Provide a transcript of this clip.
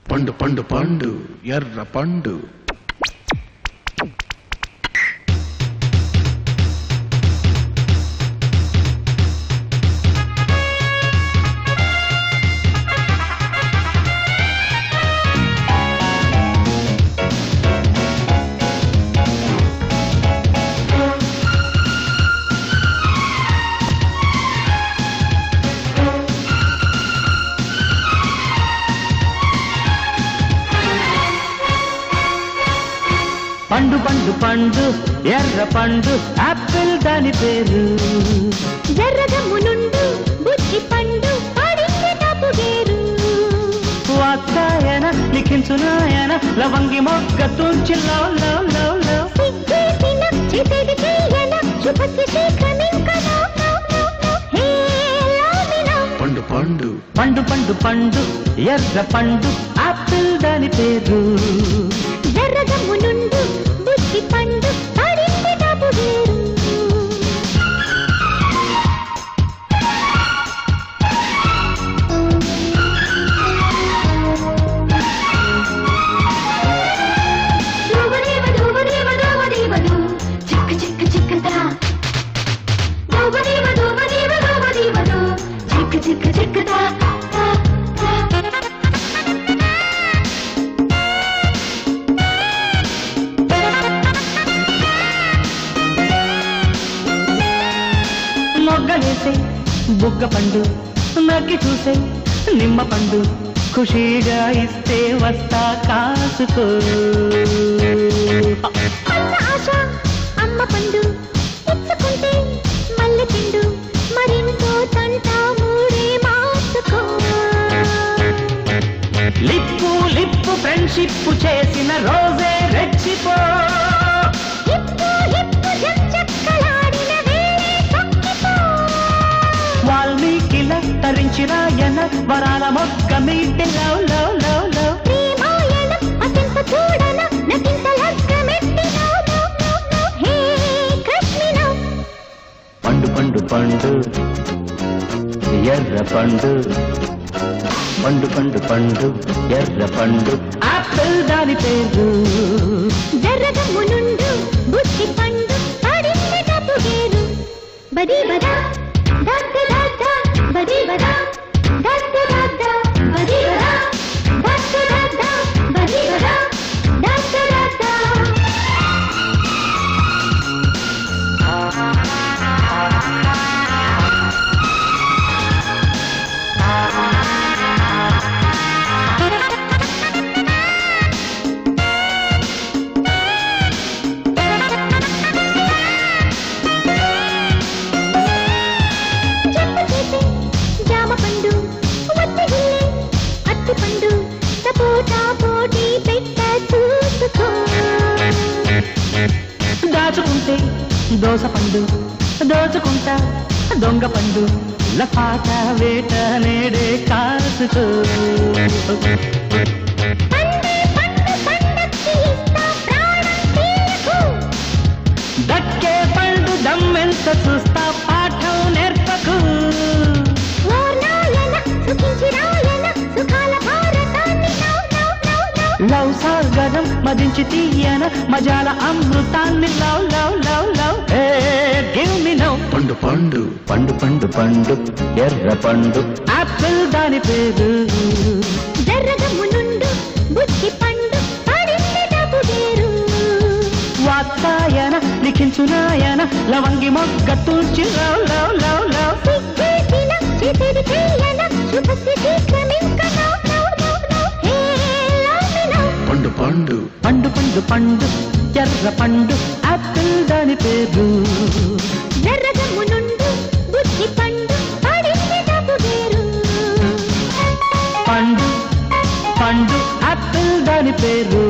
పండు పండు పండు ఎర్ర పండు పండు పండు పండు ఎర్ర పండు ఆపిల్ దాని పేరు ఎర్రగమ్మునుండు బుద్ధి పండు పాడింది తాపు గేరు వాత్సాయన లిఖించునాయన లవంగి మొగ్గ తుంచి లవ్ లవ్ లవ్ లవ్ సిగ్గేసిన చేసేది చేయన శుభస్య శీఘ్రమింక పండు పండు పండు పండు పండు ఎర్ర పండు ఆపిల్ దాని పేరు ఎర్రగమ్మునుండు బుద్ధి పండు పాడింది తాపు గేరు మొగ్గలేసే బుగ్గ పండు నగ్గి చూసే నిమ్మ పండు ఖుషీగా ఇస్తే వస్తా కాసుకో ఆశ అమ్మ పండు ఇచ్చుకుంటే మల్లె పిండు మరింతో తంట మూడే మార్చుకో లిప్పు లిప్పు ఫ్రెండ్షిప్ చేసిన రోజే రెచ్చిపో హిప్పు హిప్పు జంచక్కలాడిన వేళే తొక్కిపో వాల్మీకిల తరించిరాయన వరాల మొగ్గ మీటి లవ్ లవ్ లవ్ లవ్ ప్రేమాయణం అసింత చూడన నకింత లగ్గమెట్టి హే కృష్ణినో పండు పండు పండు ఎర్ర పండు పండు పండు పండు ఎర్ర పండు ఆపిల్ దాని పేరు జర్రగమ్మునుండు బుద్ధి పండు పాడింది తాపు గేరు బడి బదా దత్త దత్త బడి బదా దత్త దత్త బడి బదా దత్త దత్త బడి బదా దత్త దత్త జామ పండు వత్తి గిల్లె అత్తి పండు సపోటా పోటీ పెట్ట చూసుకో దాచుకుంటే దోస పండు దోచుకుంటా దొంగ పండు లపాట వేట నేడే కాసుకో పండే పండు పండక్కి ఇస్తా ప్రాణం తీయకు దక్కే పండు దమ్మెంత చూస్తా పాఠం నేర్పకు ఓర్నాయన సుఖించిరాయన సుఖాల భారతాన్ని లవ్ సాగరం మదించి తీయన మజాల అమృతాన్ని love love love love give me now పండు పండు పండు పండు పండు ఎర్ర పండు ఆపిల్ దాని పేరు జర్రగమ్మునుండు బుద్ధి పండు పాడింది తాపు గేరు వాత్సాయన లిఖించునాయన లవంగి మొగ్గ తుంచి లవ్ లవ్ లవ్ లవ్ సిగ్గేసిన చేసేది చేయన శుభస్య శీఘ్రమింక హే లామినో పండు పండు పండు పండు పండు ఎర్ర పండు ఆపిల్ దాని పేరు జర్రగమ్మునుండు బుద్ధి పండు పాడింది తాపు గేరు పండు పండు ఆపిల్ దాని పేరు